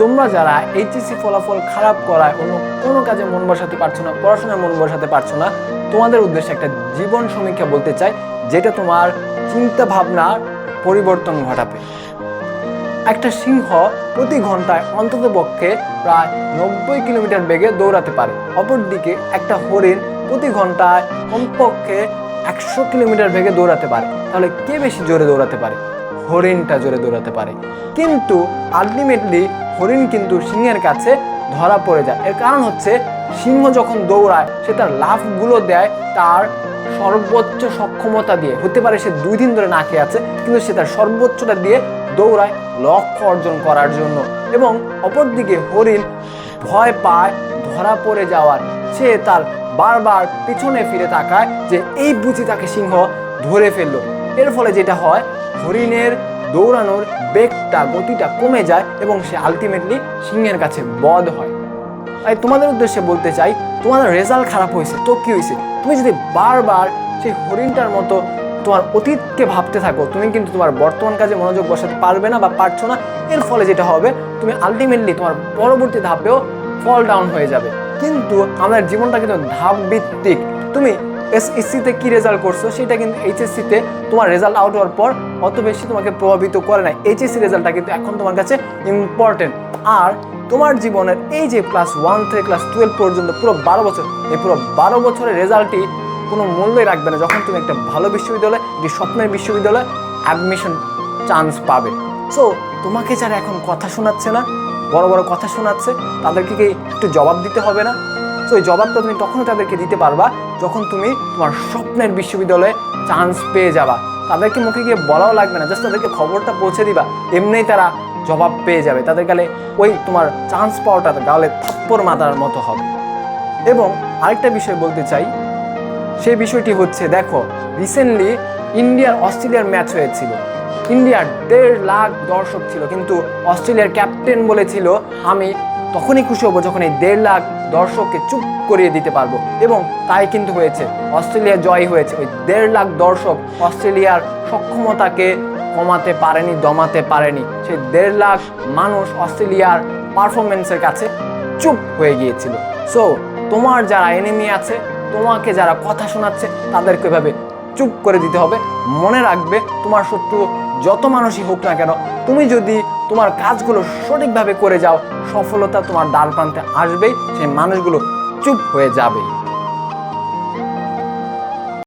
তোমরা যারা এইচএসসি ফলাফল খারাপ করায় অন্য কোনো কাজে মন বসাতে পারছো না, পড়াশোনায় মন বসাতে পারছো না, তোমাদের উদ্দেশ্যে একটা জীবন সমীক্ষা বলতে চাই, যেটা তোমার চিন্তা ভাবনার পরিবর্তন ঘটাবে। একটা সিংহ প্রতি ঘন্টায় অন্ততপক্ষে প্রায় 90 কিলোমিটার বেগে দৌড়াতে পারে। অপরদিকে একটা হরিণ প্রতি ঘন্টায় কমপক্ষে 100 কিলোমিটার বেগে দৌড়াতে পারে। তাহলে কে বেশি জোরে দৌড়াতে পারে? হরিণটা জোরে দৌড়াতে পারে। কিন্তু আলটিমেটলি হরিণ কিন্তু সিংহের কাছে ধরা পড়ে যায়। এর কারণ হচ্ছে সিংহ যখন দৌড়ায় সে তার লাফগুলো দেয় তার সর্বোচ্চ সক্ষমতা দিয়ে। হতে পারে সে 2 দিন ধরে না খেয়ে আছে, কিন্তু সে তার সর্বোচ্চটা দিয়ে দৌড়ায় লক্ষ্য অর্জন করার জন্য। এবং অপরদিকে হরিণ ভয় পায় ধরা পড়ে যাওয়ার। সে তার বারবার পিছনে ফিরে তাকায় যে এই বুঝি তাকে সিংহ ধরে ফেললো। এর ফলে যেটা হয়, হরিণের দৌড়ানোর বেগটা, গতিটা কমে যায় এবং সে আলটিমেটলি সিংহের কাছে বধ হয়। তাই তোমাদের উদ্দেশ্যে বলতে চাই, তোমাদের রেজাল্ট খারাপ হয়েছে তো কি হয়েছে? তুমি যদি বারবার সেই হরিণটার মতো তোমার অতীতকে ভাবতে থাকো, তুমি কিন্তু তোমার বর্তমান কাজে মনোযোগ বসাতে পারবে না বা পারছো না। এর ফলে যেটা হবে, তুমি আলটিমেটলি তোমার পরবর্তী ধাপেও ফল ডাউন হয়ে যাবে। কিন্তু আমাদের জীবনটা কিন্তু ধাপ ভিত্তিক। তুমি এসএসসিতে কি রেজাল্ট করছো সেটা কিন্তু এইচএসসিতে তোমার রেজাল্ট আউট হওয়ার পর অত বেশি তোমাকে প্রভাবিত করে না। এইচএসসি রেজাল্টটা কিন্তু এখন তোমার কাছে ইম্পর্টেন্ট। আর তোমার জীবনের এই যে ক্লাস 1 থেকে ক্লাস 12 পর্যন্ত পুরো 12 বছর, এই পুরো 12 বছরের রেজাল্টই কোনো মূল্যই রাখবে না যখন তুমি একটা ভালো বিশ্ববিদ্যালয়ে, একটি স্বপ্নের বিশ্ববিদ্যালয়ে অ্যাডমিশন চান্স পাবে। সো তোমাকে যারা এখন কথা শোনাচ্ছে না, বড় বড় কথা শোনাচ্ছে, তাদেরকে কি একটু জবাব দিতে হবে না? সো এই জবাবটা তুমি তখনই তাদেরকে দিতে পারবা যখন তুমি তোমার স্বপ্নের বিশ্ববিদ্যালয়ে চান্স পেয়ে যাবা। তাদেরকে মুখে গিয়ে বলাও লাগবে না, জাস্ট তাদেরকে খবরটা পৌঁছে দিবা, এমনিই তারা জবাব পেয়ে যাবে। তাদের গালে ওই তোমার চান্স পাওয়াটা গালে থাপ্পড় মারার মতো হবে। এবং আরেকটা বিষয় বলতে চাই, সেই বিষয়টি হচ্ছে, দেখো রিসেন্টলি ইন্ডিয়ার অস্ট্রেলিয়ার ম্যাচ হয়েছিল। ইন্ডিয়ার 1.5 লাখ দর্শক ছিল, কিন্তু অস্ট্রেলিয়ার ক্যাপ্টেন বলেছিল আমি তখনই খুশি হব যখন এই 1.5 লাখ দর্শককে চুপ করিয়ে দিতে পারবো। এবং তাই কিন্তু হয়েছে, অস্ট্রেলিয়া জয় হয়েছে। ওই 1.5 লাখ দর্শক অস্ট্রেলিয়ার সক্ষমতাকে কমাতে পারেনি, দমাতে পারেনি। সেই 1.5 লাখ মানুষ অস্ট্রেলিয়ার পারফরমেন্সের কাছে চুপ হয়ে গিয়েছিল। সো তোমার যারা এনিমি আছে, তোমাকে যারা কথা শোনাচ্ছে, তাদেরকে এভাবে চুপ করে দিতে হবে। মনে রাখবে, তোমার শত্রু যত মানুষই হোক না কেন, তুমি যদি তোমার কাজগুলো সঠিকভাবে করে যাও, সফলতা তোমার দ্বার প্রান্তে আসবেই, সেই মানুষগুলো চুপ হয়ে যাবেই।